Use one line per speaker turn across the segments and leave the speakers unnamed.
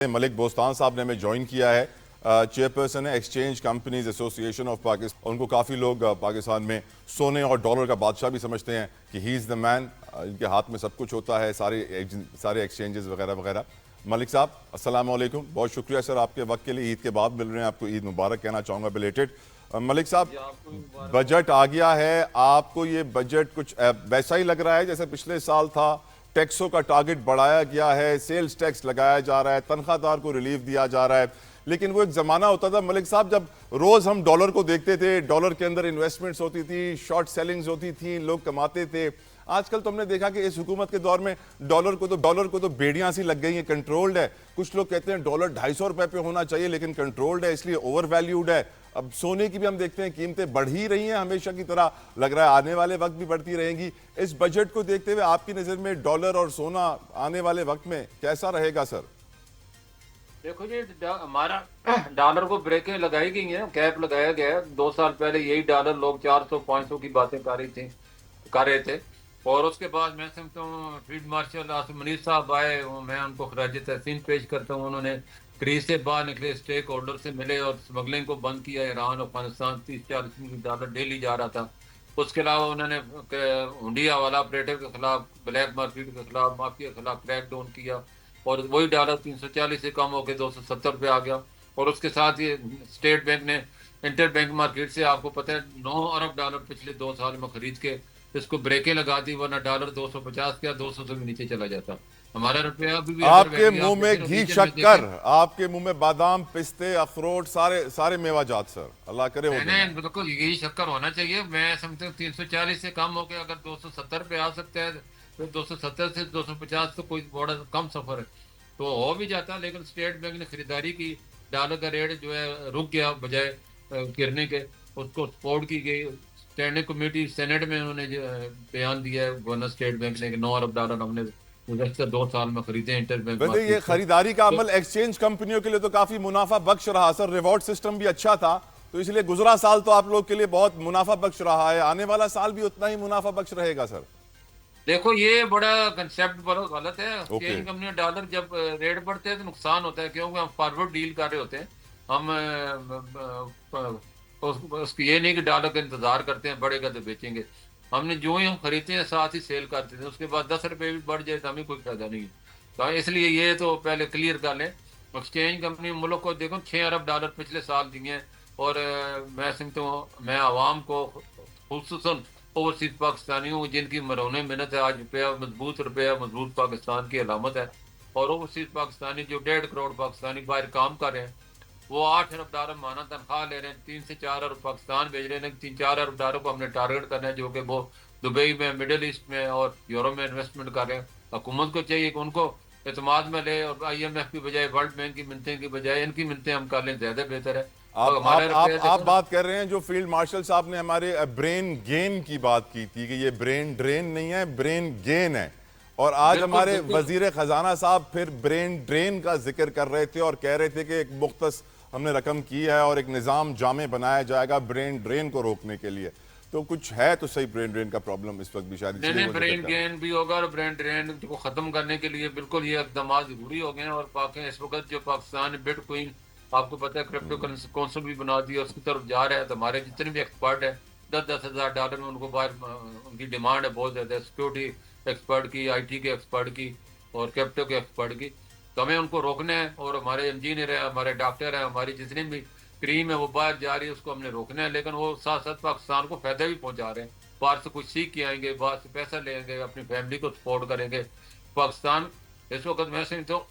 मलिक बोस्तान साहब ने हमें ज्वाइन किया है, चेयरपर्सन है exchange companies association of Pakistan. उनको काफ़ी लोग पाकिस्तान में सोने और डॉलर का बादशाह भी समझते हैं कि ही इज़ द मैन, इनके हाथ में सब कुछ होता है, सारे एक्सचेंजेस वगैरह वगैरह। मलिक साहब अस्सलाम वालेकुम, बहुत शुक्रिया सर आपके वक्त के लिए। ईद के बाद मिल रहे हैं, आपको ईद मुबारक कहना चाहूँगा बिलेटेड। मलिक साहब बजट आ गया है, आपको ये बजट कुछ वैसा ही लग रहा है जैसे पिछले साल था? टैक्सों का टारगेट बढ़ाया गया है, सेल्स टैक्स लगाया जा रहा है, तनख्वाहदार को रिलीफ दिया जा रहा है, लेकिन वो एक ज़माना होता था मलिक साहब जब रोज़ हम डॉलर को देखते थे, डॉलर के अंदर इन्वेस्टमेंट्स होती थी, शॉर्ट सेलिंग्स होती थी, लोग कमाते थे। आजकल तो हमने देखा कि इस हुकूमत के दौर में डॉलर को तो बेड़ियां सी लग गई हैं, कंट्रोल्ड है। कुछ लोग कहते हैं डॉलर 250 रुपए पे होना चाहिए लेकिन कंट्रोल्ड है, इसलिए ओवर वैल्यूड है। अब सोने की भी हम देखते हैं कीमतें बढ़ ही रही हैं हमेशा की तरह, लग रहा है आने वाले वक्त भी बढ़ती रहेंगी। इस बजट को देखते हुए आपकी नज़र में डॉलर और सोना आने वाले वक्त में कैसा रहेगा सर?
देखो जी, हमारा डॉलर को ब्रेकें लगाई गई हैं, कैप लगाया गया है। 2 साल पहले यही डॉलर लोग 400-500 की बातें कर रहे थे। और उसके बाद मैं समझता हूँ फील्ड मार्शल आसिम मुनीर साहब आए, मैं उनको खराज तहसीन पेश करता हूँ। उन्होंने क्रीज से बाहर निकले, स्टेक होल्डर से मिले और स्मगलिंग को बंद किया। ईरान अफगानिस्तान 30-40 डॉलर डेली जा रहा था। उसके अलावा उन्होंने हुंडिया वाला ऑपरेटर के खिलाफ, ब्लैक मार्केट के खिलाफ, माफिया के खिलाफ क्रैक डाउन किया और वही डॉलर 340 से कम होकर 270 पे आ गया। और उसके साथ ये स्टेट बैंक ने इंटर बैंक मार्केट से, आपको पता है, 9 अरब डॉलर पिछले 2 साल में खरीद के इसको ब्रेकें लगा दी, वरना डॉलर 250 का 200 से भी नीचे चला जाता। हमारा रुपया अभी भी अंडर
आपके
वैल्यू,
मुंह
आप
में घी शक्कर, आपके मुंह में बादाम पिस्ते अखरोट सारे सारे मेवाजात सर, अल्लाह करे हो
मैंने
जाए।
बिल्कुल यही शक्कर होना चाहिए। मैं समझता हूँ 340 से कम हो गया, अगर 270 पे आ सकता है तो 270 से 250 तो कोई बड़ा कम सफर है तो हो भी जाता। लेकिन स्टेट बैंक ने खरीदारी की, डॉलर का रेट जो है रुक गया बजाय गिरने के, उसको सपोर्ट की गई। स्टैंडिंग कमेटी सेनेट में उन्होंने जो बयान दिया है गवर्नर स्टेट बैंक ने कि 9 अरब डॉलर हमने गुज़श्ता 2 साल में खरीदे इंटर बैंक
वैसे ये
मार्केट से।
खरीदारी का
तो
अमल एक्सचेंज कंपनियों के लिए तो काफी मुनाफा बख्श रहा सर, रिवॉर्ड सिस्टम भी अच्छा था, तो इसलिए गुजरा साल तो आप लोग के लिए बहुत मुनाफा बख्श रहा है, आने वाला साल भी उतना ही मुनाफा बख्श रहेगा सर?
देखो, ये बड़ा कंसेप्ट बड़ा गलत है।
ओके।
एक्सचेंज कंपनी डॉलर जब रेट बढ़ते हैं तो नुकसान होता है, क्योंकि हम फॉरवर्ड डील कर रहे होते हैं। हम उसकी ये नहीं कि डॉलर का इंतजार करते हैं बढ़ेगा तो बेचेंगे। हमने जो ही हम खरीदते हैं साथ ही सेल करते हैं, उसके बाद 10 रुपए भी बढ़ जाए तो हमें कोई फायदा नहीं है। तो इसलिए ये तो पहले क्लियर कर लें। एक्सचेंज कंपनी मुल्क को देखो 6 अरब डॉलर पिछले साल दिए हैं। और मैं समझता हूँ, मैं आवाम को, खुसूसन ओवरसीज पाकिस्तानियों जिनकी मरौने मेहनत है, आज रुपया मजबूत पाकिस्तान की अलामत है। और ओवरसीज पाकिस्तानी जो 1.5 करोड़ पाकिस्तानी बाहर काम कर रहे हैं, वो 8 अरब डॉलर माना तनख्वाह ले रहे हैं, 3 से 4 अरब पाकिस्तान भेज रहे हैं। 3-4 अरब डॉलर को हमने टारगेट करना है, जो कि वो दुबई में, मिडिल ईस्ट में और यूरोप में इन्वेस्टमेंट कर रहे हैं। हुकूमत को चाहिए कि उनको एतमाद में ले और IMF की बजाय, वर्ल्ड बैंक की मिनतें की बजाय इनकी मिनतें हम कर लें, ज्यादा बेहतर है।
आप
और
आप
हमारे
आप
रुपये
आप
देखो ना।
बात कर रहे हैं जो फील्ड मार्शल साहब ने हमारे ब्रेन गेन की बात की थी कि ये ब्रेन ड्रेन नहीं है, ब्रेन गेन है, और आज
बिल्कुल
हमारे
बिल्कुल।
वजीर खजाना साहब फिर ब्रेन ड्रेन का जिक्र कर रहे थे और कह रहे थे कि एक मुख्तस हमने रकम की है और एक निज़ाम जामे बनाया जाएगा ब्रेन ड्रेन को रोकने के लिए। तो कुछ है तो सही ब्रेन ड्रेन का प्रॉब्लम इस वक्त भी शायद,
नहीं
इसलिए
नहीं,
वो जिक्र
ब्रेन
कर रहे हैं।
गेन भी होगा और ब्रेन ड्रेन को खत्म करने के लिए बिल्कुल ये इकदाम जरूरी हो गए हैं। और पाकि इस वक्त जो पाकिस्तान बिटकॉइन, आपको पता है, क्रिप्टो कौंसिल भी बना दिया, उसकी तरफ जा रहा है। तो हमारे जितने भी एक्सपर्ट हैं, 10-10 हज़ार डॉलर में उनको बाहर, उनकी डिमांड है बहुत ज़्यादा, सिक्योरिटी एक्सपर्ट की, IT के एक्सपर्ट की और क्रिप्टो के एक्सपर्ट की। तो हमें उनको रोकना है। और हमारे इंजीनियर हैं, हमारे डॉक्टर हैं, हमारी जितनी भी क्रीम है वो बाहर जा रही है, उसको हमने रोकना है। लेकिन वो साथ साथ पाकिस्तान को फायदा भी पहुंचा रहे हैं। बाहर से कुछ सीख के आएंगे, बाहर से पैसा लेंगे, अपनी फैमिली को सपोर्ट करेंगे। पाकिस्तान इस वक्त मैं समझता हूँ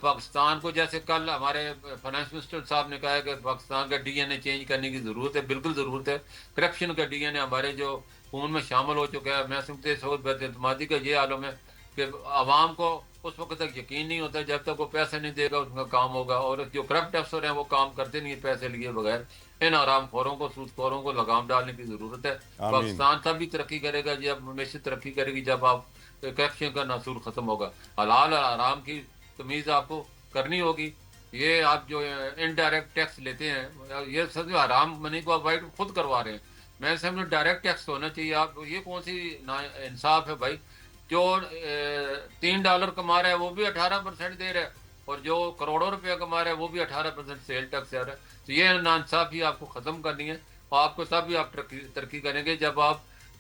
पाकिस्तान को, जैसे कल हमारे फाइनेंस मिनिस्टर साहब ने कहा है कि पाकिस्तान का DNA चेंज करने की ज़रूरत है, बिल्कुल ज़रूरत है। करप्शन का DNA हमारे जो खून में शामिल हो चुका है। मैं समझते इस वक्त बेतमादी का ये आलम है कि आवाम को उस वक्त तक यकीन नहीं होता जब तक वो पैसे नहीं देगा उसका काम होगा। और जो करप्ट अफसर हैं वो काम करते नहीं है पैसे लिए बगैर। इन आराम खोरों को, सूदखोरों को लगाम डालने की ज़रूरत है।
आमीन।
पाकिस्तान तभी तरक्की करेगा जब, हमेशा तरक्की करेगी जब आप करप्शन का नासूर ख़त्म होगा। हलाल और आराम की तमीज़ आपको करनी होगी। ये आप जो इनडायरेक्ट टैक्स लेते हैं, ये सब हराम मनी को अवॉइड खुद करवा रहे हैं। मैं समझ डायरेक्ट टैक्स होना चाहिए। आप, ये कौन सी ना इंसाफ है भाई? جو $3 کما رہا ہے وہ بھی 18% دے رہا ہے, اور جو کروڑوں روپیہ کما رہا ہے وہ بھی 18% سیل ٹیکس آ رہا ہے. تو یہ ناانصافی آپ کو ختم کرنی ہے, اور آپ کو تب بھی آپ ترقی کریں گے جب آپ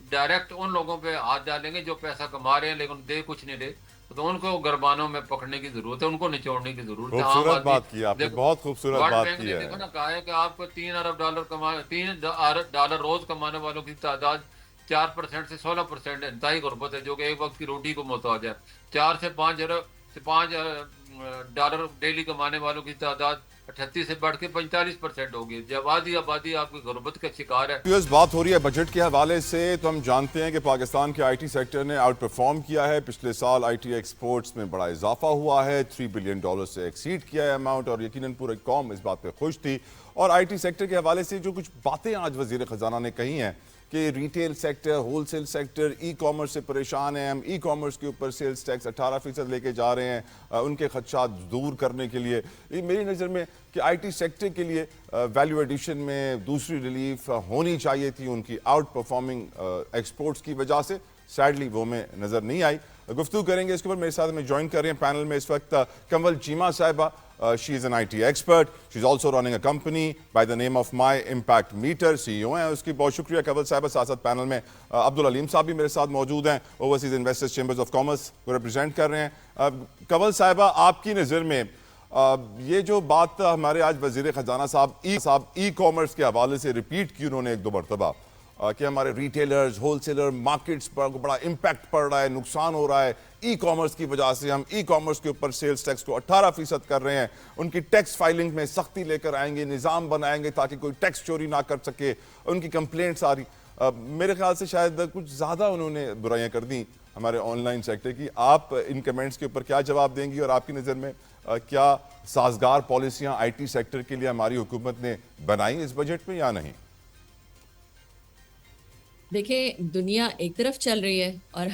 ڈائریکٹ ان لوگوں پہ ہاتھ ڈالیں گے جو پیسہ کما رہے ہیں لیکن دے کچھ نہیں رہے. تو ان کو گربانوں میں پکڑنے کی ضرورت ہے, ان کو نچوڑنے کی ضرورت ہے. عام
خوبصورت
آدمی
بات کی آپ نے,
دیکھو,
بہت خوبصورت
ورلڈ
بات
بینک
کی
نے
ہے.
دیکھو نا کہا ہے کہ آپ کو $3 روز کمانے والوں کی تعداد 4% سے 16% ہے. انتہائی غربت ہے, جو کہ ایک وقت کی روٹی کو محتاج ہے. 4 سے 5 ڈیلی کمانے والوں کی تعداد 38 سے بڑھ کے 45% ہوگی. جب آدھی آبادی آپ کی غربت کا شکار ہے.
بات ہو رہی ہے بجٹ کے حوالے سے, تو ہم جانتے ہیں کہ پاکستان کے آئی ٹی سیکٹر نے آؤٹ پرفارم کیا ہے. پچھلے سال آئی ٹی ایکسپورٹس میں بڑا اضافہ ہوا ہے, $3 بلین سے ایکسیڈ کیا ہے اماؤنٹ, اور یقیناً پورے قوم اس بات پہ خوش تھی. اور آئی ٹی سیکٹر کے حوالے سے جو کچھ باتیں آج وزیر خزانہ نے کہی ہیں کہ retail sector, wholesale sector e commerce سے پریشان ہیں, ہم ای کامرس کے اوپر سیلز ٹیکس 18% لے کے جا رہے ہیں ان کے خدشات دور کرنے کے لیے. یہ میری نظر میں کہ آئی ٹی سیکٹر کے لیے ویلیو ایڈیشن میں دوسری ریلیف ہونی چاہیے تھی ان کی آؤٹ پرفارمنگ ایکسپورٹس کی وجہ سے. سیڈلی وہ میں نظر نہیں آئی. گفتگو کریں گے اس کے اوپر. میرے ساتھ میں جوائن کر رہے ہیں پینل میں اس وقت کنول چیمہ صاحبہ. She is an I T expert, she is also running a company by the name of my impact meter, CEO ہیں اس کی. بہت شکریہ کنول صاحبہ. ساتھ ساتھ پینل میں عبدالعلیم صاحب بھی میرے ساتھ موجود ہیں, overseas investors chambers of commerce کو ریپرزینٹ کر رہے ہیں. کنول صاحبہ, آپ کی نظر میں یہ جو بات ہمارے آج وزیر خزانہ صاحب ای کامرس کے حوالے سے ریپیٹ کی انہوں نے 1-2 مرتبہ کہ ہمارے ریٹیلرز, ہول سیلر, مارکیٹس پر بڑا امپیکٹ پڑ رہا ہے, نقصان ہو رہا ہے ای کامرس کی وجہ سے, ہم ای کامرس کے اوپر سیلز ٹیکس کو 18% کر رہے ہیں, ان کی ٹیکس فائلنگ میں سختی لے کر آئیں گے, نظام بنائیں گے تاکہ کوئی ٹیکس چوری نہ کر سکے, ان کی کمپلینٹس آ رہی. میرے خیال سے شاید کچھ زیادہ انہوں نے برائیاں کر دیں ہمارے آن لائن سیکٹر کی. آپ ان کمنٹس کے اوپر کیا جواب دیں گی, اور آپ کی نظر میں کیا سازگار پالیسیاں آئی ٹی سیکٹر کے لیے ہماری حکومت نے بنائی اس بجٹ میں یا نہیں؟
دیکھیں, دنیا ایک طرف چل رہی ہے اور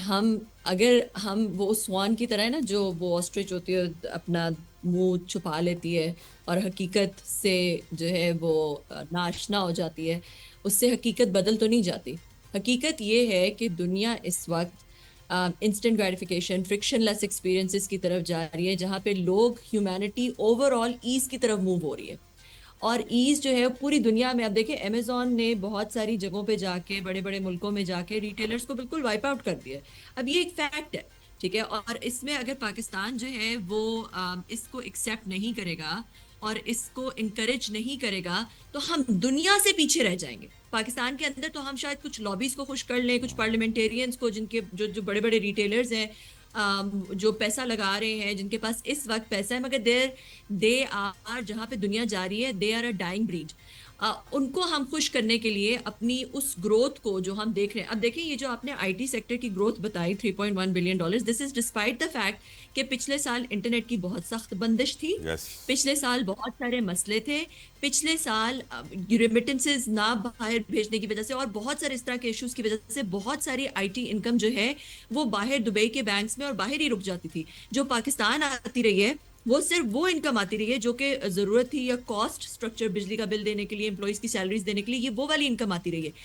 اگر ہم وہ سوان کی طرح ہے نا, جو وہ آسٹرچ ہوتی ہے اپنا منہ چھپا لیتی ہے اور حقیقت سے جو ہے وہ ناشنا ہو جاتی ہے, اس سے حقیقت بدل تو نہیں جاتی. حقیقت یہ ہے کہ دنیا اس وقت انسٹنٹ گریٹیفیکیشن, فرکشن لیس ایکسپیرینسز کی طرف جا رہی ہے, جہاں پہ لوگ, ہیومینٹی اوور آل ایز کی طرف موو ہو رہی ہے. اور ایز جو ہے پوری دنیا میں, اب دیکھیں امیزون نے بہت ساری جگہوں پہ جا کے, بڑے بڑے ملکوں میں جا کے ریٹیلرز کو بالکل وائپ آؤٹ کر دیا ہے. اب یہ ایک فیکٹ ہے, ٹھیک ہے, اور اس میں اگر پاکستان جو ہے وہ اس کو ایکسیپٹ نہیں کرے گا اور اس کو انکریج نہیں کرے گا تو ہم دنیا سے پیچھے رہ جائیں گے. پاکستان کے اندر تو ہم شاید کچھ لابیز کو خوش کر لیں, کچھ پارلیمنٹیرینز کو, جن کے جو بڑے بڑے ریٹیلرز ہیں جو پیسہ لگا رہے ہیں, جن کے پاس اس وقت پیسہ ہے, مگر دے آر, جہاں پہ دنیا جا رہی ہے, they are a dying breed. ان کو ہم خوش کرنے کے لیے اپنی اس گروتھ کو جو ہم دیکھ رہے ہیں, اب دیکھیں یہ جو آپ نے آئی ٹی سیکٹر کی گروتھ بتائی $3.1 billion, this is despite the fact کہ پچھلے سال انٹرنیٹ کی بہت سخت بندش تھی, پچھلے سال بہت سارے مسئلے تھے, پچھلے سال ریمیٹنسز نہ باہر بھیجنے کی وجہ سے اور بہت سارے اس طرح کے ایشوز کی وجہ سے بہت ساری آئی ٹی انکم جو ہے وہ باہر دبئی کے بینکس میں اور باہر ہی رک جاتی تھی. جو پاکستان آتی رہی ہے وہ صرف وہ انکم آتی رہی ہے جو کہ ضرورت تھی, یا کاسٹ سٹرکچر, بجلی کا بل دینے کے لیے, امپلائیز کی سیلریز دینے کے لیے, یہ وہ والی انکم آتی رہی ہے.